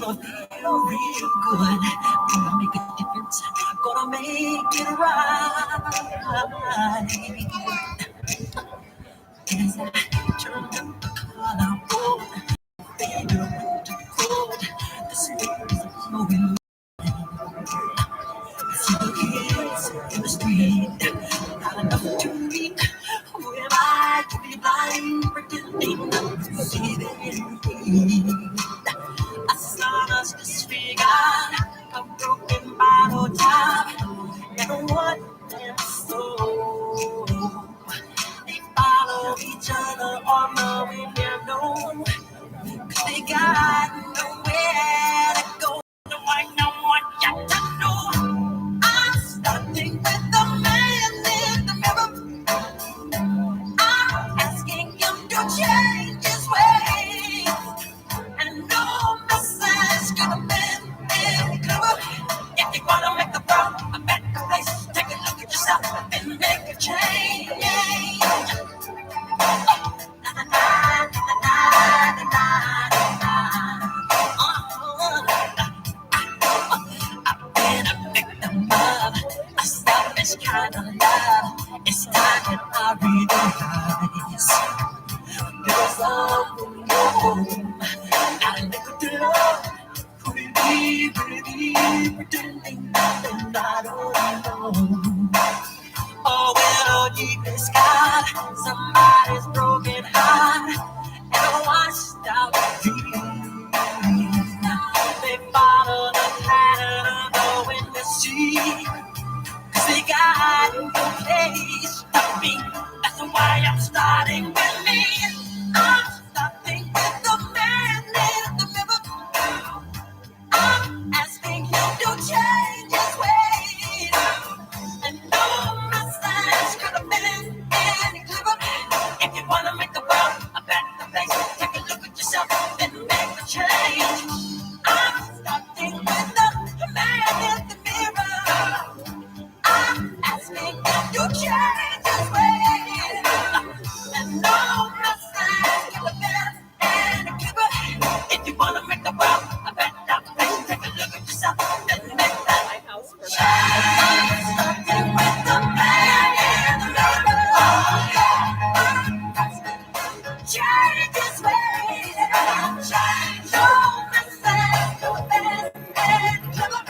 Gonna feel real good. Gonna make a difference. Gonna make it right. As I turn up the collar, oh, baby, winter cold. The spirit is flowing. See the kids in the street, not enough to eat. Who am I to be blind, pretending not to see them in need? I saw us disfigured, a broken bottle top, and one damn soul. They follow each other on the window, 'cause they got nowhere to go. No, I know what you got to do. I'm starting with the man in the mirror. I'm asking him to change his ways. And no message could have been any clearer. If you wanna make the world a better place, take a look at yourself and make a change. Na, na, na, na, na, na, na, I've been a victim of a selfish kind of love. It's time that I realize there's someone home. Not a nickel to love. Pretty, pretending that I don't know. Oh, well, deep in the sky, somebody's broken heart and washed out dreams. They follow the pattern of the wind to sea, 'cause they got no place to be. That's why I'm starting with me. I'm starting with the man in the mirror. I'm asking him to change his ways. And no message could have been any clearer. If you wanna make the world a better place, take a look at yourself and make a change. I'm starting with the man in the mirror. I'm asking him to change his ways. And no message could have been any clearer. If you wanna make the world a better place, take a look at yourself and make that change. Starting with the man in the mirror. Change his ways. Change your message to bend and clever.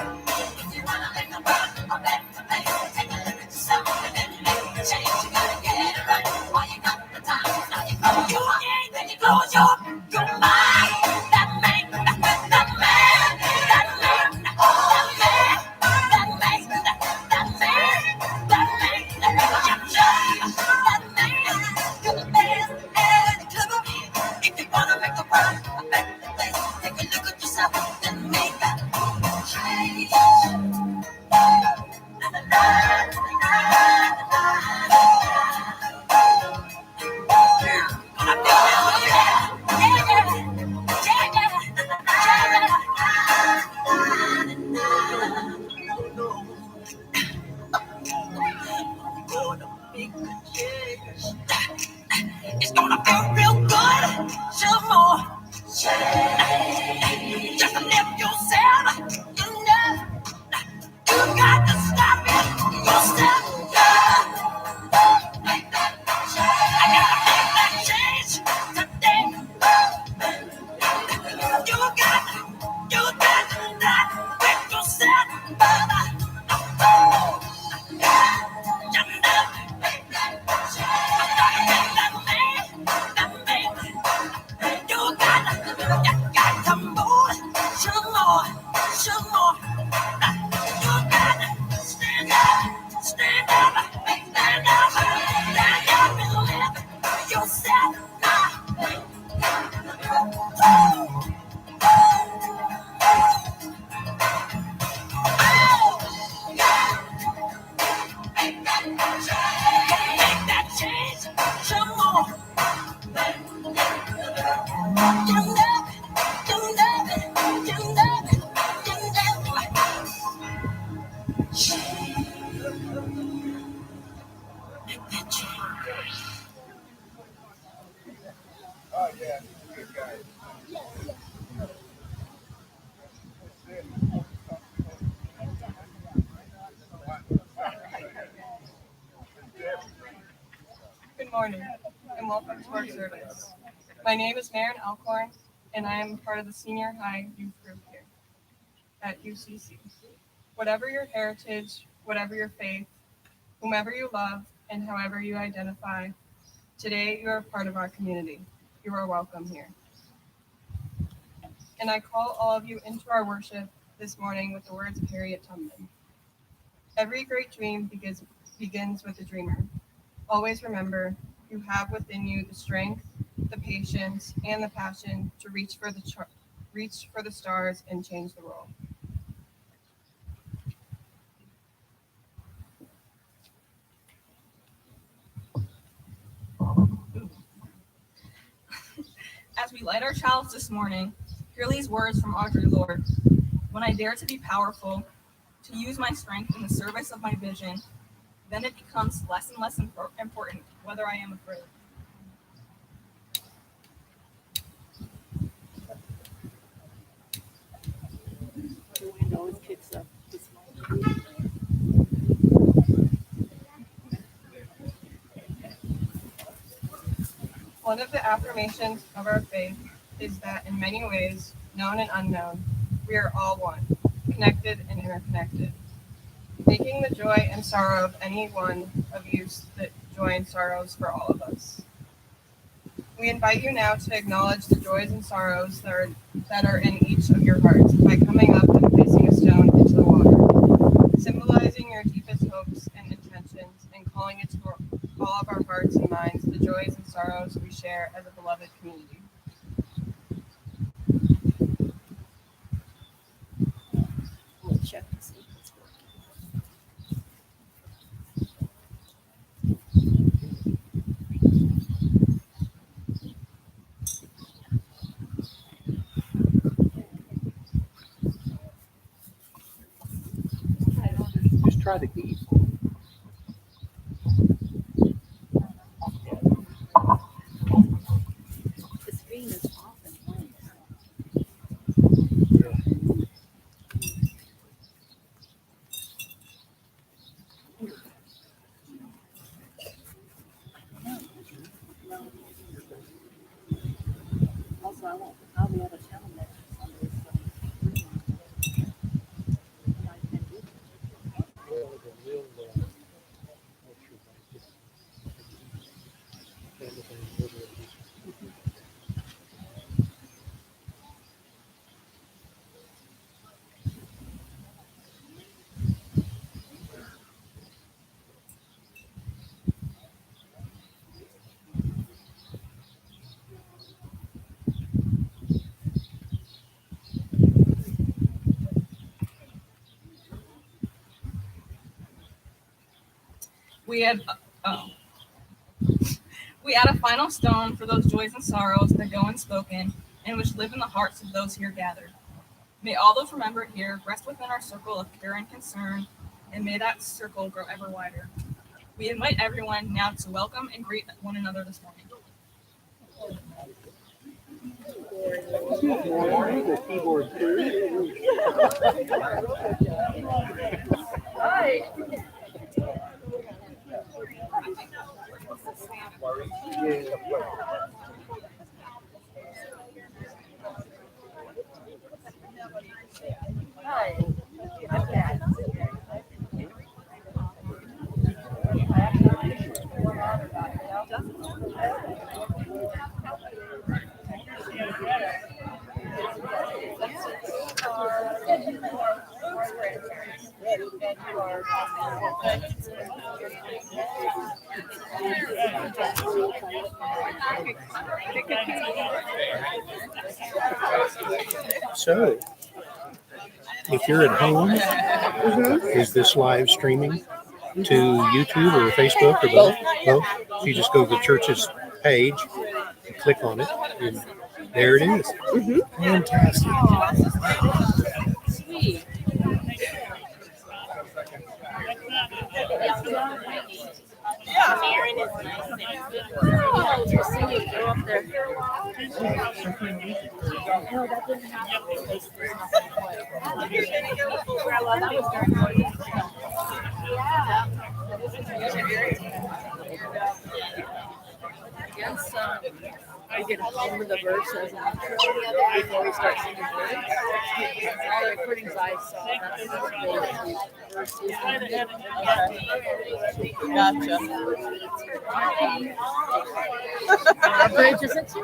If you wanna make the world a better place, take a look at yourself and then make the change. You gotta get it right while you got the time. Now you close your eyes, then you close your mind. That man, that man, that man, that man, that man, that man, that man, that man, that man, you're the man and clever. If you wanna make the world a better place, take a look at yourself and make that change. Na, na, na, na, na, na. Gonna feel it, yeah, yeah, yeah, yeah, gonna make a change. It's gonna feel real good. Some more. Just lift yourself. You know, you got to stop it yourself. Make that change. I gotta make that change today. You got that with yourself, brother. morning, and welcome to our service. My name is Maren Alcorn, and I am part of the senior high youth group here at UCC. Whatever your heritage, whatever your faith, whomever you love, and however you identify, today you are part of our community. You are welcome here. And I call all of you into our worship this morning with the words of Harriet Tubman. Every great dream begins with a dreamer. Always remember, you have within you the strength, the patience, and the passion to reach for the stars and change the world. As we light our chalice this morning, hear these words from Audre Lorde. When I dare to be powerful, to use my strength in the service of my vision, then it becomes less and less important whether I am afraid. One of the affirmations of our faith is that in many ways, known and unknown, we are all one, connected and interconnected. Making the joy and sorrow of any one of you the joy and sorrows for all of us. We invite you now to acknowledge the joys and sorrows that are in each of your hearts by coming up and placing a stone into the water, symbolizing your deepest hopes and intentions and calling it to all of our hearts and minds the joys and sorrows we share as a beloved community. We'll check and see if it's working. Just try the key. The screen is off and blank. Also, I'll be out of town next Sunday, so I can do it. We add a final stone for those joys and sorrows that go unspoken and which live in the hearts of those here gathered. May all those remembered here rest within our circle of care and concern, and may that circle grow ever wider. We invite everyone now to welcome and greet one another this morning. The keyboard too. Hi. So, if you're at home, is this live streaming to YouTube or Facebook or both? Both. So you just go to the church's page, and click on it, and there it is. Fantastic. Sweet. Yeah, Maren is nice. Oh, you're singing. Go up there. No, that didn't happen. Well, that was very important. Yeah. guess I get home with the verses before we start singing words. All the recordings I saw, that's the verses. Gotcha. What bridge is it to?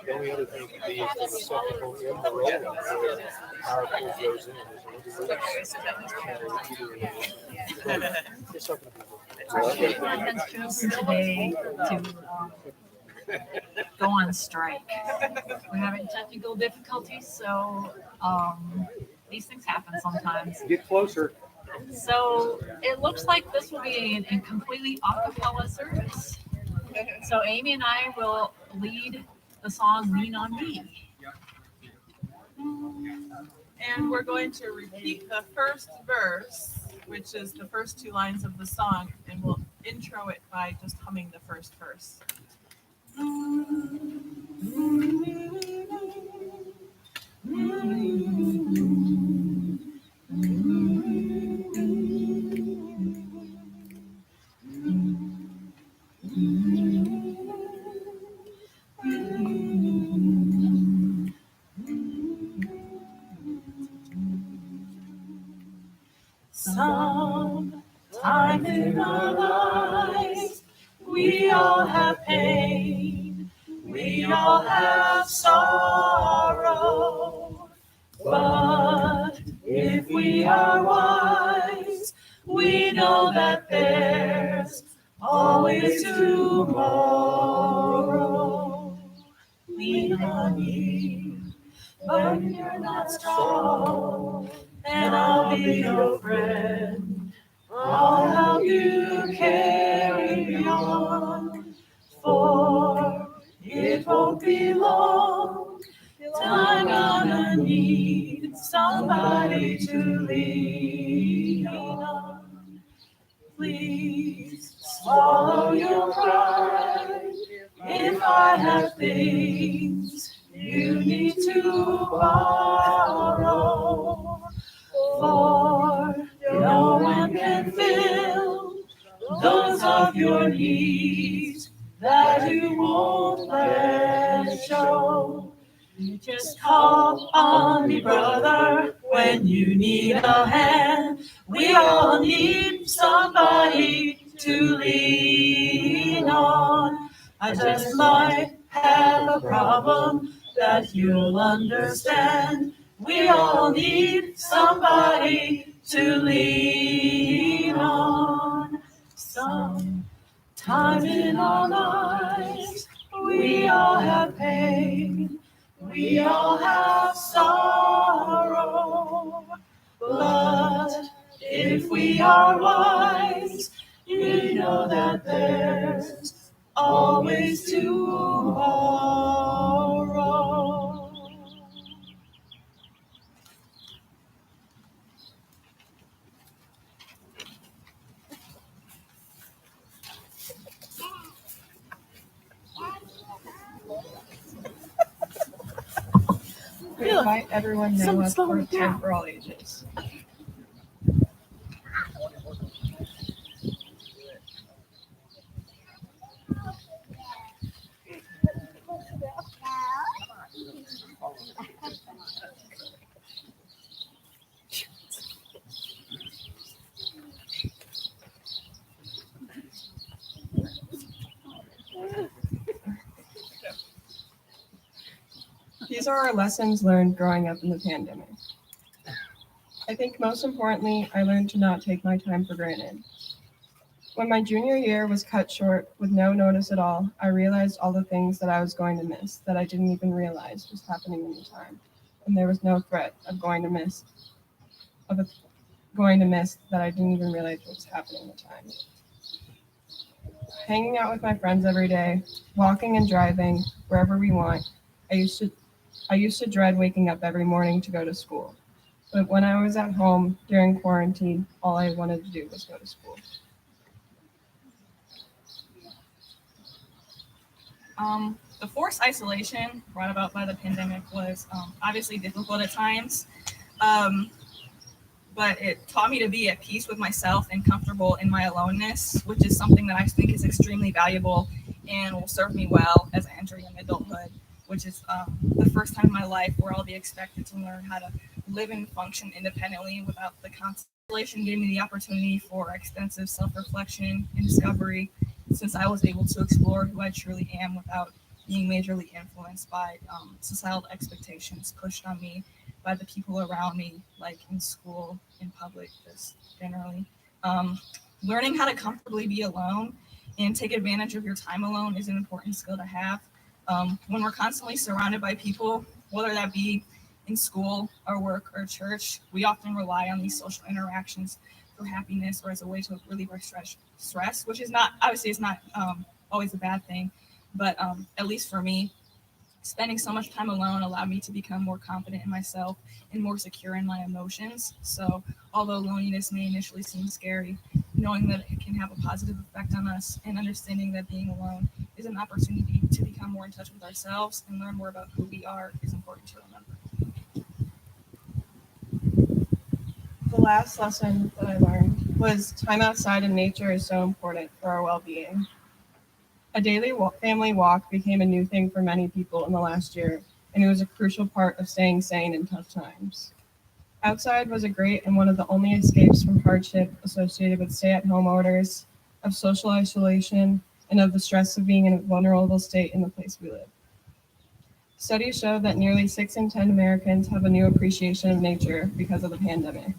The only other thing could be is the receptacle in the roller where the power cord goes in. Everyone has chosen today to go on strike. We're having technical difficulties, so these things happen sometimes. Get closer. So it looks like this will be a completely a cappella service. So Amy and I will lead the song Lean on Me. And we're going to repeat the first verse, which is the first two lines of the song, and we'll intro it by just humming the first verse. Sometime in our lives, we all have pain, we all have sorrow. But if we are wise, we know that there's always tomorrow. Lean on me, but you're not strong, and I'll be your friend. I'll help you carry on, for it won't be long till I'm gonna need somebody to lean on. Please swallow your pride if I have things you need to borrow, for no one can fill those of your needs that you won't let show. You just call on me, brother, when you need a hand. We all need somebody to lean on. I just might have a problem that you'll understand. We all need somebody to lean on. Sometime in our lives, we all have pain, we all have sorrow. But if we are wise, you know that there's always tomorrow. We invite everyone know us for time for all ages. These are our lessons learned growing up in the pandemic. I think most importantly, I learned to not take my time for granted. When my junior year was cut short with no notice at all, I realized all the things that I was going to miss that I didn't even realize was happening in the time. And there was no threat of going to miss that I didn't even realize was happening in the time. hanging out with my friends every day, walking and driving wherever we want. I used to dread waking up every morning to go to school. But when I was at home during quarantine, all I wanted to do was go to school. The forced isolation brought about by the pandemic was obviously difficult at times, um, but it taught me to be at peace with myself and comfortable in my aloneness, which is something that I think is extremely valuable and will serve me well as I enter young adulthood, which is the first time in my life where I'll be expected to learn how to live and function independently without the constellation. Gave me the opportunity for extensive self-reflection and discovery, since I was able to explore who I truly am without being majorly influenced by societal expectations pushed on me by the people around me, like in school, in public, just generally. Um, Learning how to comfortably be alone and take advantage of your time alone is an important skill to have. When we're constantly surrounded by people, whether that be in school or work or church, we often rely on these social interactions for happiness or as a way to relieve our stress, which is not, obviously, it's not always a bad thing, but at least for me, spending so much time alone allowed me to become more confident in myself and more secure in my emotions. So, although loneliness may initially seem scary, knowing that it can have a positive effect on us and understanding that being alone is an opportunity to become more in touch with ourselves and learn more about who we are is important to remember. The last lesson that I learned was time outside in nature is so important for our well-being. A daily family walk became a new thing for many people in the last year, and it was a crucial part of staying sane in tough times. Outside was a great and one of the only escapes from hardship associated with stay-at-home orders, of social isolation, and of the stress of being in a vulnerable state in the place we live. Studies show that nearly 6 in 10 Americans have a new appreciation of nature because of the pandemic.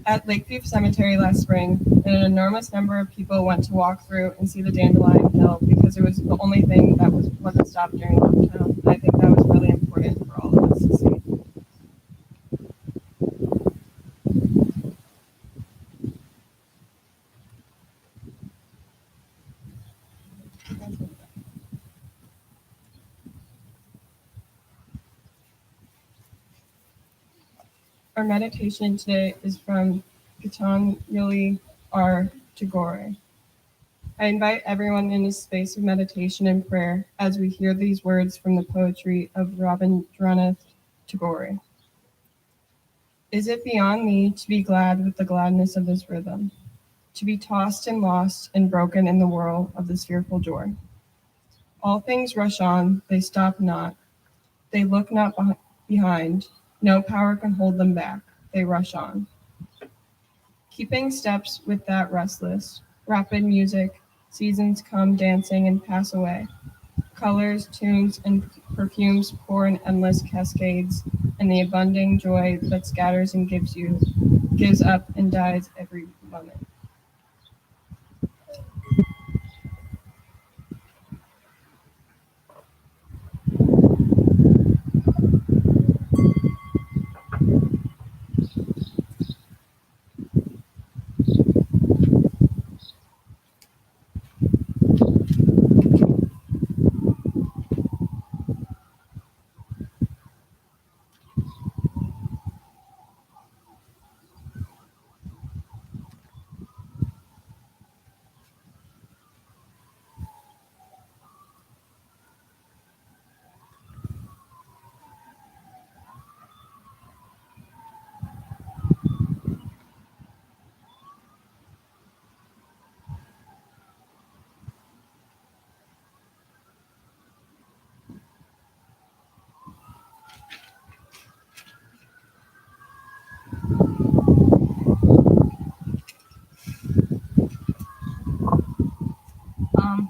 At Lakeview Cemetery last spring, an enormous number of people went to walk through and see the Dandelion Hill because it was the only thing that wasn't stopped during lockdown. I think that was really important for all of us to see. Our meditation today is from Gitanjali R. Tagore. I invite everyone in a space of meditation and prayer as we hear these words from the poetry of Rabindranath Tagore. Is it beyond me to be glad with the gladness of this rhythm, to be tossed and lost and broken in the whirl of this fearful joy? All things rush on, they stop not, they look not behind, no power can hold them back, they rush on. Keeping steps with that restless, rapid music, seasons come dancing and pass away. Colors, tunes, and perfumes pour in endless cascades, and the abundant joy that scatters and gives up and dies every moment.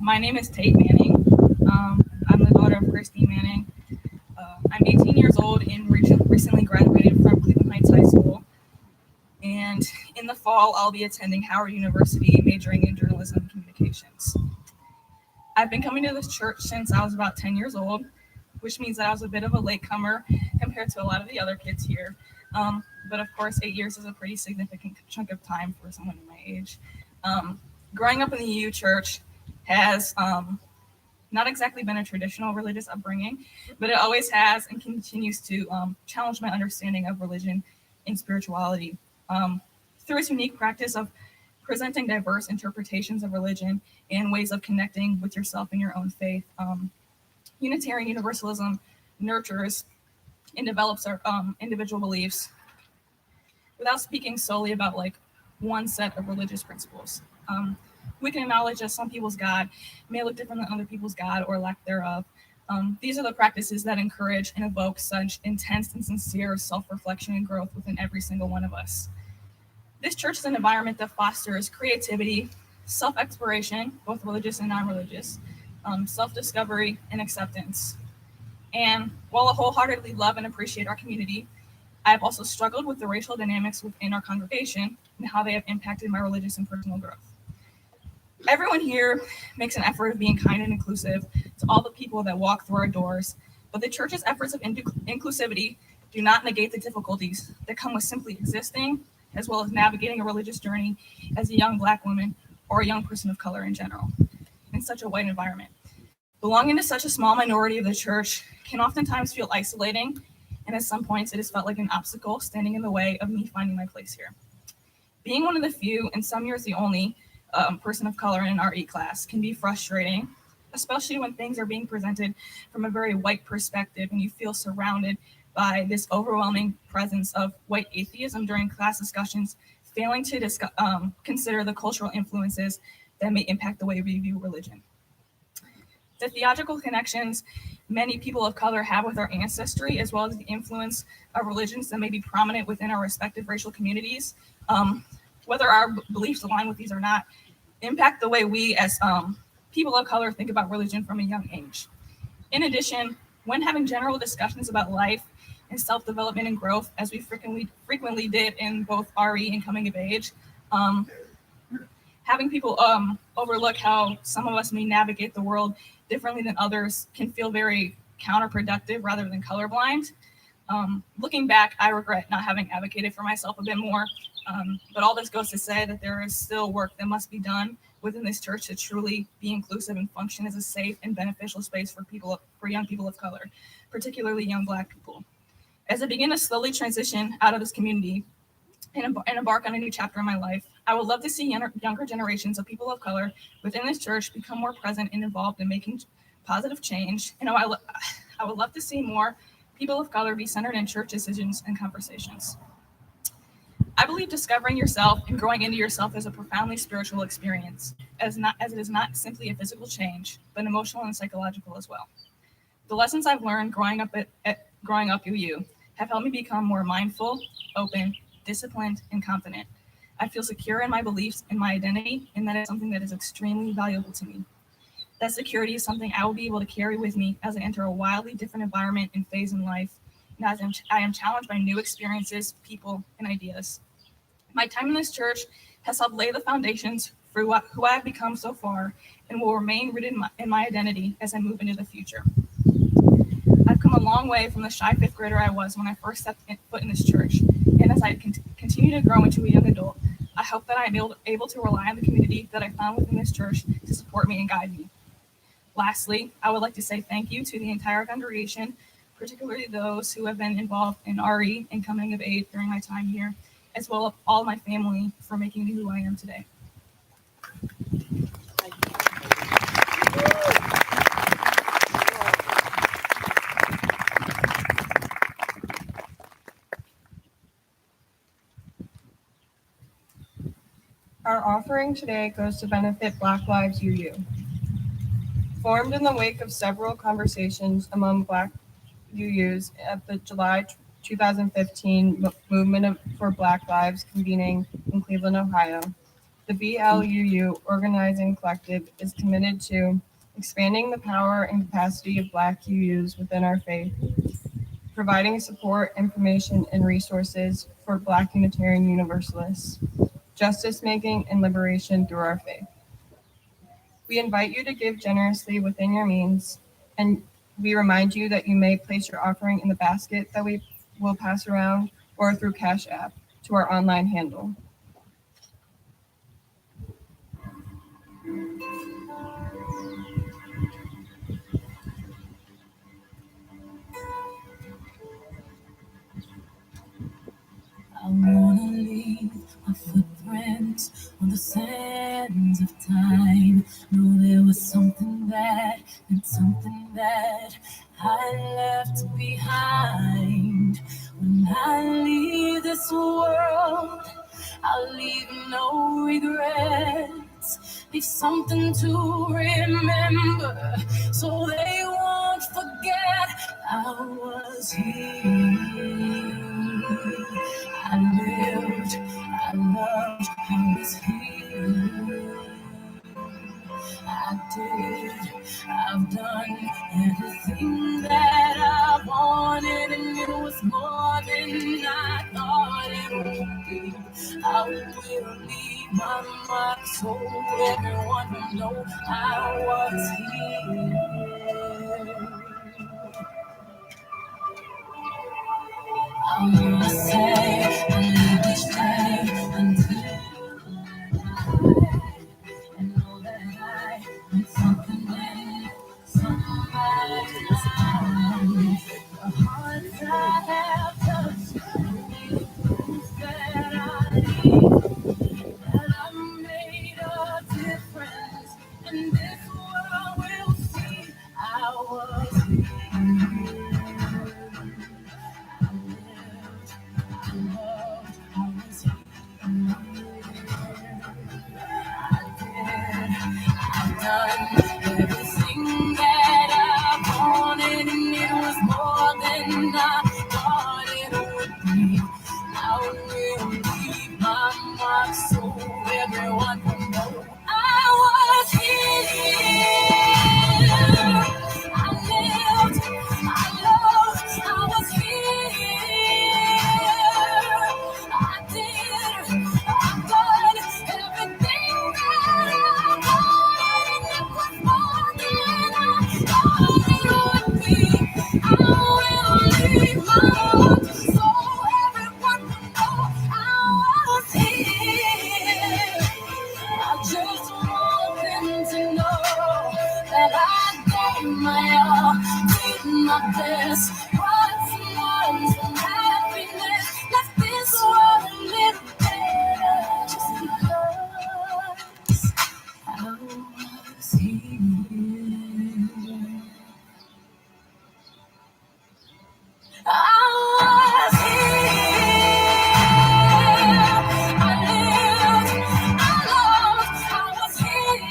My name is Tate Manning. I'm the daughter of Christy Manning. I'm 18 years old and recently graduated from Cleveland Heights High School. And in the fall, I'll be attending Howard University, majoring in journalism and communications. I've been coming to this church since I was about 10 years old, which means that I was a bit of a latecomer compared to a lot of the other kids here. But of course, 8 years is a pretty significant chunk of time for someone my age. Growing up in the UU Church has not exactly been a traditional religious upbringing, but it always has and continues to challenge my understanding of religion and spirituality. Through its unique practice of presenting diverse interpretations of religion and ways of connecting with yourself and your own faith, Unitarian Universalism nurtures and develops our individual beliefs without speaking solely about like one set of religious principles. We can acknowledge that some people's God may look different than other people's God or lack thereof. These are the practices that encourage and evoke such intense and sincere self-reflection and growth within every single one of us. This church is an environment that fosters creativity, self-exploration, both religious and non-religious, self-discovery, and acceptance. And while I wholeheartedly love and appreciate our community, I have also struggled with the racial dynamics within our congregation and how they have impacted my religious and personal growth. Everyone here makes an effort of being kind and inclusive to all the people that walk through our doors, but the church's efforts of inclusivity do not negate the difficulties that come with simply existing, as well as navigating a religious journey as a young Black woman or a young person of color in general, in such a white environment. Belonging to such a small minority of the church can oftentimes feel isolating, and at some points it has felt like an obstacle standing in the way of me finding my place here. Being one of the few, and some years the only, person of color in an RE class can be frustrating, especially when things are being presented from a very white perspective and you feel surrounded by this overwhelming presence of white atheism during class discussions, failing to consider the cultural influences that may impact the way we view religion. The theological connections many people of color have with our ancestry, as well as the influence of religions that may be prominent within our respective racial communities, whether our beliefs align with these or not, impact the way we as people of color think about religion from a young age. In addition, when having general discussions about life and self-development and growth, as we frequently did in both RE and coming of age, having people overlook how some of us may navigate the world differently than others can feel very counterproductive rather than colorblind. Looking back, I regret not having advocated for myself a bit more, but all this goes to say that there is still work that must be done within this church to truly be inclusive and function as a safe and beneficial space for young people of color, particularly young Black people. As I begin to slowly transition out of this community and embark on a new chapter in my life, I would love to see younger generations of people of color within this church become more present and involved in making positive change. And I would love to see more people of color be centered in church decisions and conversations. I believe discovering yourself and growing into yourself is a profoundly spiritual experience, as it is not simply a physical change, but emotional and psychological as well. The lessons I've learned growing up UU have helped me become more mindful, open, disciplined, and confident. I feel secure in my beliefs and my identity, and that is something that is extremely valuable to me. That security is something I will be able to carry with me as I enter a wildly different environment and phase in life, and as I am challenged by new experiences, people, and ideas. My time in this church has helped lay the foundations for who I have become so far and will remain rooted in my identity as I move into the future. I've come a long way from the shy fifth grader I was when I first stepped foot in this church, and as I continue to grow into a young adult, I hope that I am able to rely on the community that I found within this church to support me and guide me. Lastly, I would like to say thank you to the entire congregation, particularly those who have been involved in RE and coming of age during my time here, as well as all my family for making me who I am today. Our offering today goes to benefit Black Lives UU. Formed in the wake of several conversations among Black UUs at the July 2015 Movement for Black Lives convening in Cleveland, Ohio, the BLUU Organizing Collective is committed to expanding the power and capacity of Black UUs within our faith, providing support, information, and resources for Black Unitarian Universalists, justice making, and liberation through our faith. We invite you to give generously within your means, and we remind you that you may place your offering in the basket that we will pass around or through Cash App to our online handle. sands of time. No, there was something that I left behind. When I leave this world, I'll leave no regrets. Leave something to remember, so they won't forget I was here. I lived, I loved, I was here. I did, I've done everything that I wanted, and it was more than I thought it would be. I will leave my mark so everyone will know I was here. I wanna say I live each day until I know that I am something in somebody's life. The hearts I have touched, the things that I need, that I made a difference, and this world will see I was here. I lived, I loved, I was I've done everything that I wanted, and it was more than I thought it would be. I will leave my mark so everyone can know I was here. I lived, I loved, I was here. I did, I've done everything that I wanted, and it was more than I thought it would be. I will leave my mark so everyone will know I was here. I just want them to know that I gave my all, did my best, brought some happiness, left this world a little better, just because I was here. I was here. I lived, I loved, I was here.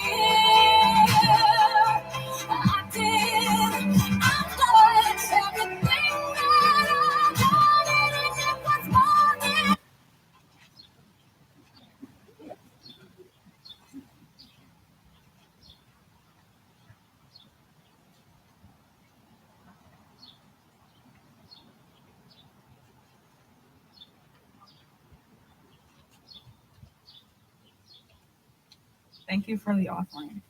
I did, I've done everything that I wanted, and it was more than. Thank you for the offering.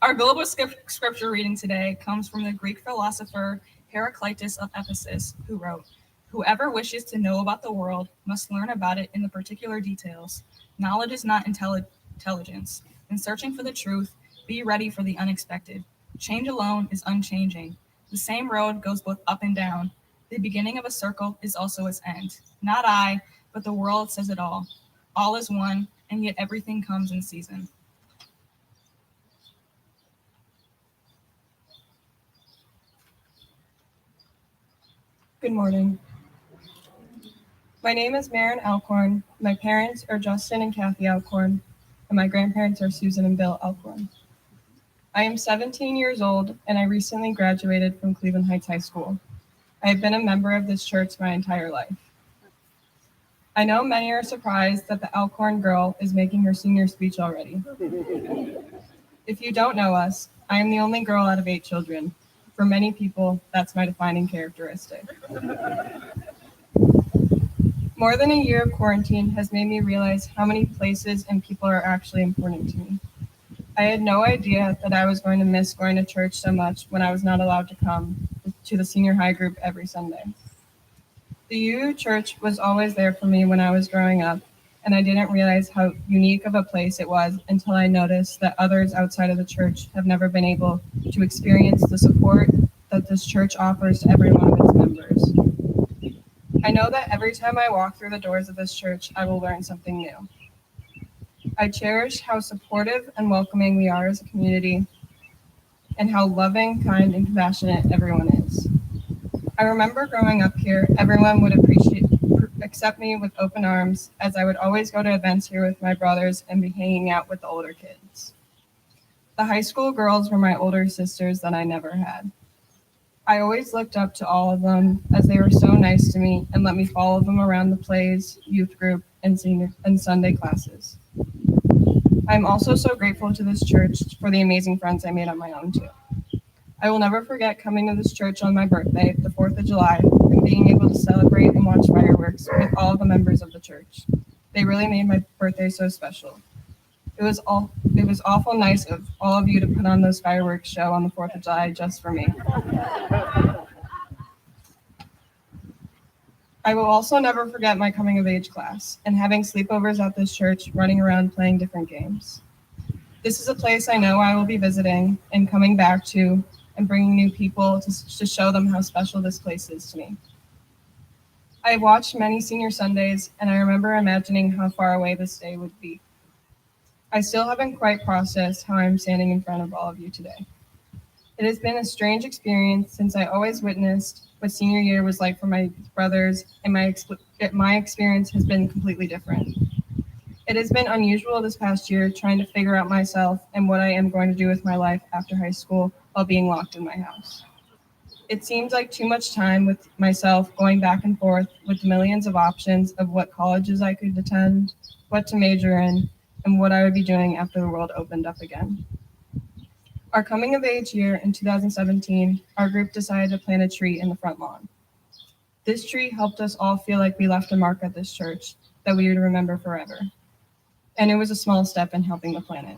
Our global scripture reading today comes from the Greek philosopher Heraclitus of Ephesus, who wrote, "Whoever wishes to know about the world must learn about it in the particular details. Knowledge is not intelligence. In searching for the truth, be ready for the unexpected. Change alone is unchanging. The same road goes both up and down. The beginning of a circle is also its end. Not I, but the world says it all. All is one, and yet everything comes in season." Good morning. My name is Maren Alcorn. My parents are Justin and Kathy Alcorn, and my grandparents are Susan and Bill Alcorn. I am 17 years old, and I recently graduated from Cleveland Heights High School. I have been a member of this church my entire life. I know many are surprised that the Alcorn girl is making her senior speech already. If you don't know us, I am the only girl out of 8 children. For many people, that's my defining characteristic. More than a year of quarantine has made me realize how many places and people are actually important to me. I had no idea that I was going to miss going to church so much when I was not allowed to come to the senior high group every Sunday. The UU Church was always there for me when I was growing up, and I didn't realize how unique of a place it was until I noticed that others outside of the church have never been able to experience the support that this church offers to every one of its members. I know that every time I walk through the doors of this church, I will learn something new. I cherish how supportive and welcoming we are as a community and how loving, kind, and compassionate everyone is. I remember growing up here, everyone would accept me with open arms, as I would always go to events here with my brothers and be hanging out with the older kids. The high school girls were my older sisters that I never had. I always looked up to all of them as they were so nice to me and let me follow them around the plays, youth group, and Sunday classes. I'm also so grateful to this church for the amazing friends I made on my own too. I will never forget coming to this church on my birthday, the 4th of July, and being able to celebrate and watch fireworks with all the members of the church. They really made my birthday so special. It was awful nice of all of you to put on those fireworks show on the 4th of July just for me. I will also never forget my coming of age class and having sleepovers at this church, running around playing different games. This is a place I know I will be visiting and coming back to and bringing new people to show them how special this place is to me. I watched many senior Sundays, and I remember imagining how far away this day would be. I still haven't quite processed how I'm standing in front of all of you today. It has been a strange experience since I always witnessed what senior year was like for my brothers, and my experience has been completely different. It has been unusual this past year trying to figure out myself and what I am going to do with my life after high school while being locked in my house. It seems like too much time with myself going back and forth with millions of options of what colleges I could attend, what to major in, and what I would be doing after the world opened up again. Our coming of age year in 2017, our group decided to plant a tree in the front lawn. This tree helped us all feel like we left a mark at this church that we would remember forever. And it was a small step in helping the planet.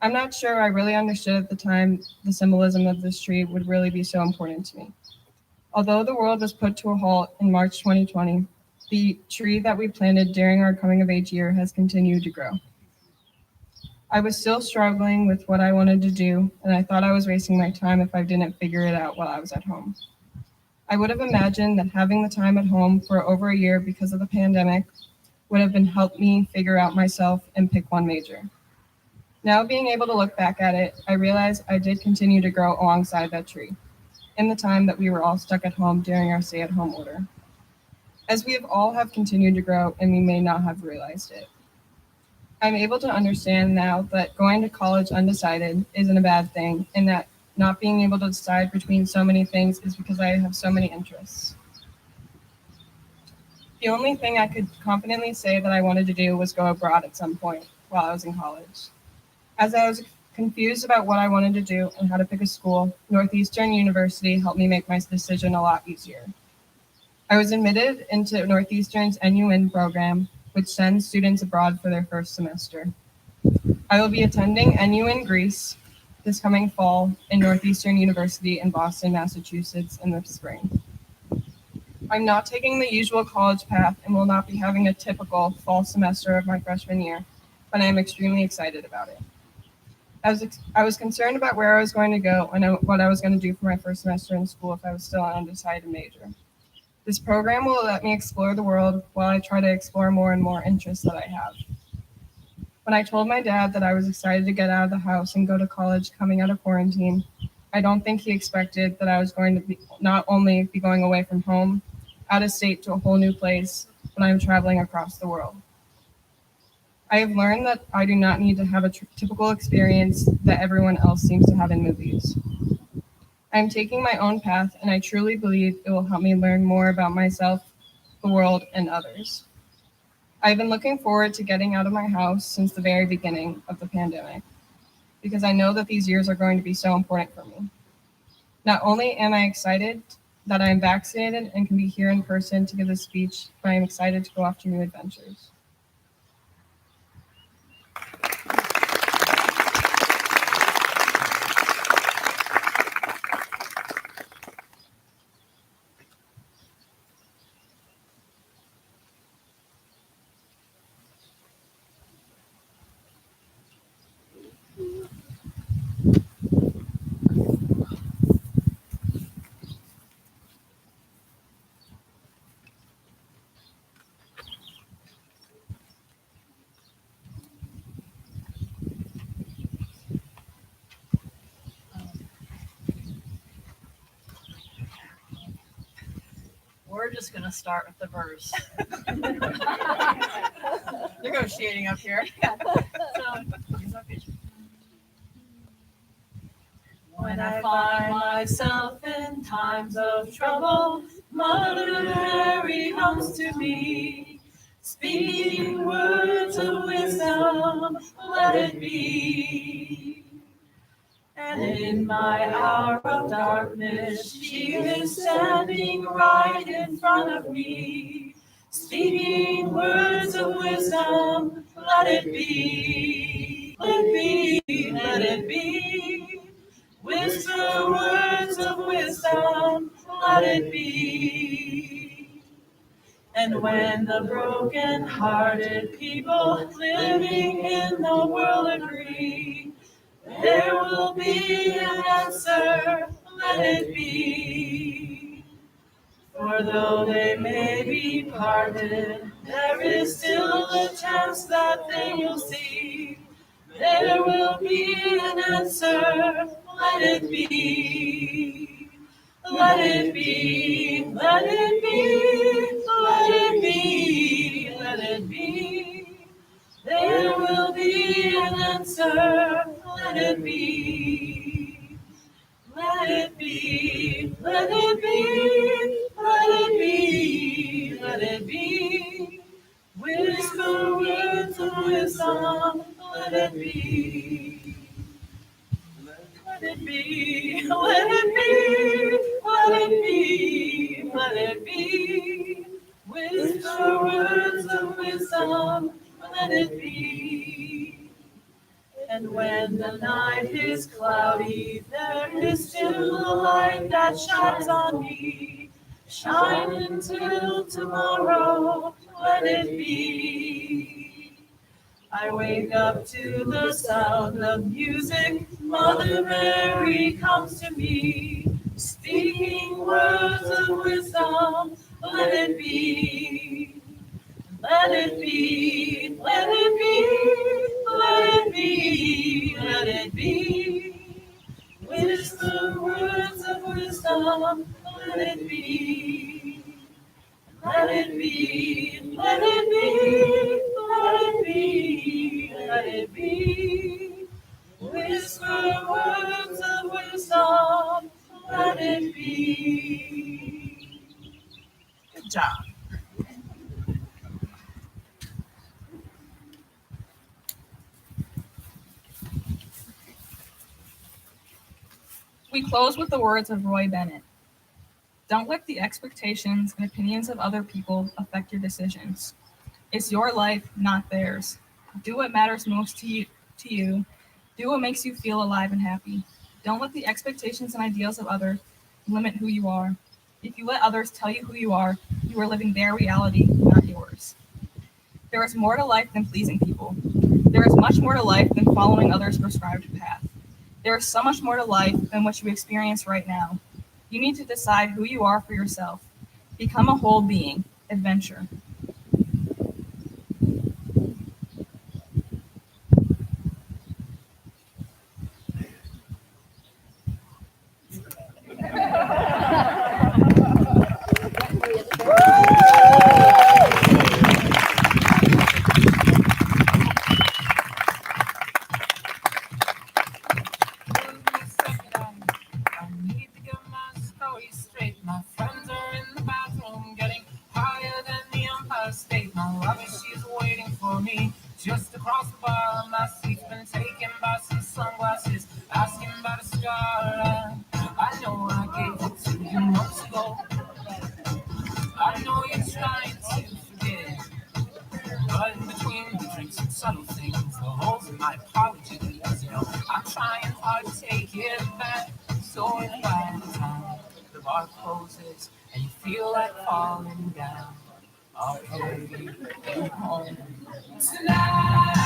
I'm not sure I really understood at the time the symbolism of this tree would really be so important to me. Although the world was put to a halt in March 2020, the tree that we planted during our coming of age year has continued to grow. I was still struggling with what I wanted to do, and I thought I was wasting my time if I didn't figure it out while I was at home. I would have imagined that having the time at home for over a year because of the pandemic would have been helped me figure out myself and pick one major. Now being able to look back at it, I realize I did continue to grow alongside that tree in the time that we were all stuck at home during our stay-at-home order. As we all have continued to grow, and we may not have realized it. I'm able to understand now that going to college undecided isn't a bad thing, and that not being able to decide between so many things is because I have so many interests. The only thing I could confidently say that I wanted to do was go abroad at some point while I was in college. As I was confused about what I wanted to do and how to pick a school, Northeastern University helped me make my decision a lot easier. I was admitted into Northeastern's NUN program, which sends students abroad for their first semester. I will be attending NUN Greece this coming fall in Northeastern University in Boston, Massachusetts in the spring. I'm not taking the usual college path and will not be having a typical fall semester of my freshman year, but I am extremely excited about it. I was concerned about where I was going to go and what I was going to do for my first semester in school if I was still an undecided major. This program will let me explore the world while I try to explore more and more interests that I have. When I told my dad that I was excited to get out of the house and go to college coming out of quarantine, I don't think he expected that I was going to be not only be going away from home, out of state to a whole new place, but I'm traveling across the world. I have learned that I do not need to have a typical experience that everyone else seems to have in movies. I am taking my own path, and I truly believe it will help me learn more about myself, the world, and others. I've been looking forward to getting out of my house since the very beginning of the pandemic, because I know that these years are going to be so important for me. Not only am I excited that I am vaccinated and can be here in person to give this speech, but I am excited to go off to new adventures. just going to start with the verse. Negotiating up here. When I find myself in times of trouble, Mother Mary comes to me, speaking words of wisdom, let it be. And in my hour of darkness, she is standing right in front of me, speaking words of wisdom, let it be. Let it be, let it be. Whisper words of wisdom, let it be. And when the broken-hearted people living in the world agree, there will be an answer, let it be. For though they may be parted, there is still a chance that they will see. There will be an answer, let it be. Let it be, let it be, let it be, let it be. There will be an answer, let it be. Let it be, let it be, let it be, let it be. Whisper words of wisdom, let it be. Let it be, let it be, let it be, let it be. Whisper words of wisdom, let it be. And when the night is cloudy, there is still a light that shines on me. Shine until tomorrow, let it be. I wake up to the sound of music. Mother Mary comes to me, speaking words of wisdom, let it be. Let it be, let it be, let it be, let it be. Whisper words of wisdom, let it be. Let it be, let it be, let it be, let it be. Whisper words of wisdom, let it be. Good job. We close with the words of Roy Bennett. Don't let the expectations and opinions of other people affect your decisions. It's your life, not theirs. Do what matters most to you. Do what makes you feel alive and happy. Don't let the expectations and ideals of others limit who you are. If you let others tell you who you are living their reality, not yours. There is more to life than pleasing people. There is much more to life than following others' prescribed path. There is so much more to life than what you experience right now. You need to decide who you are for yourself. Become a whole being. Adventure. Just across the bar, my seat's been taken by some sunglasses, asking about a scar. I know I gave it to you months ago. I know you're trying to forget, but in between the drinks and subtle things, the holes in my apologies, I'm trying hard to take it back. So if by the time the bar closes and you feel like falling down, I'll carry you home tonight.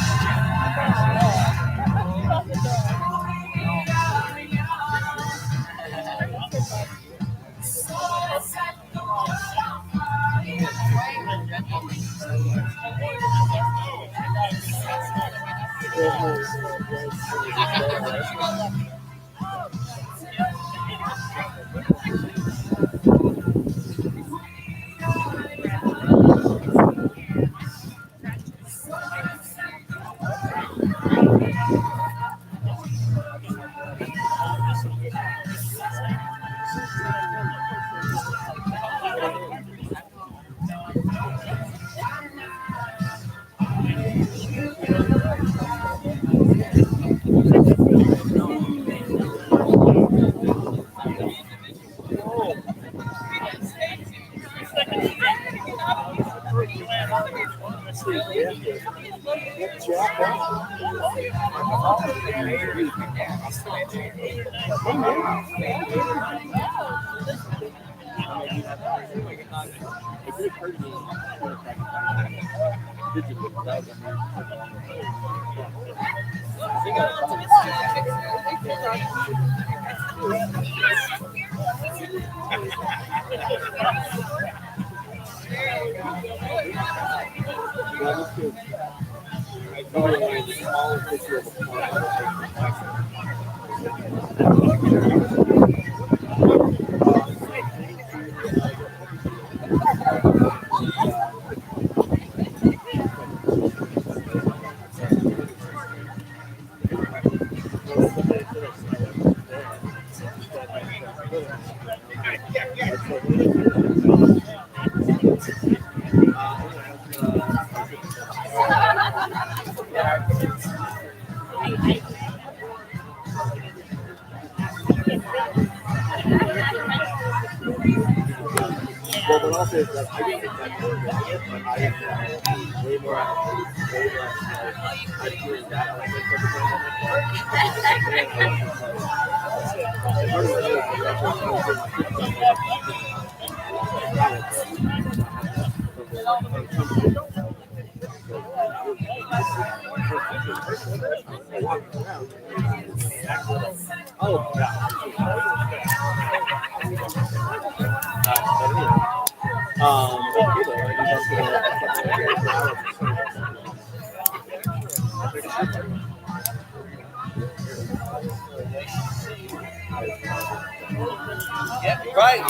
Yeah, right.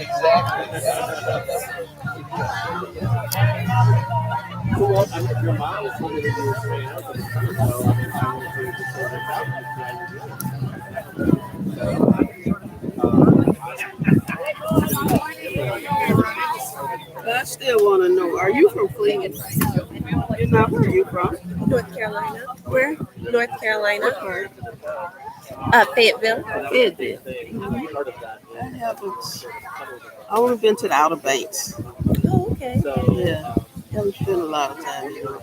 Exactly. Well, I mean, your mom told me that you were staying out for the summer, so I mean, I want to just sort of out and see how you're But I still want to know, are you from Cleveland? You're not. Where are you from? North Carolina. Where? North Carolina. What part? Fayetteville. Fayetteville. I haven't. I only been to the Outer Banks. Oh, okay. Yeah. Haven't spent a lot of time here.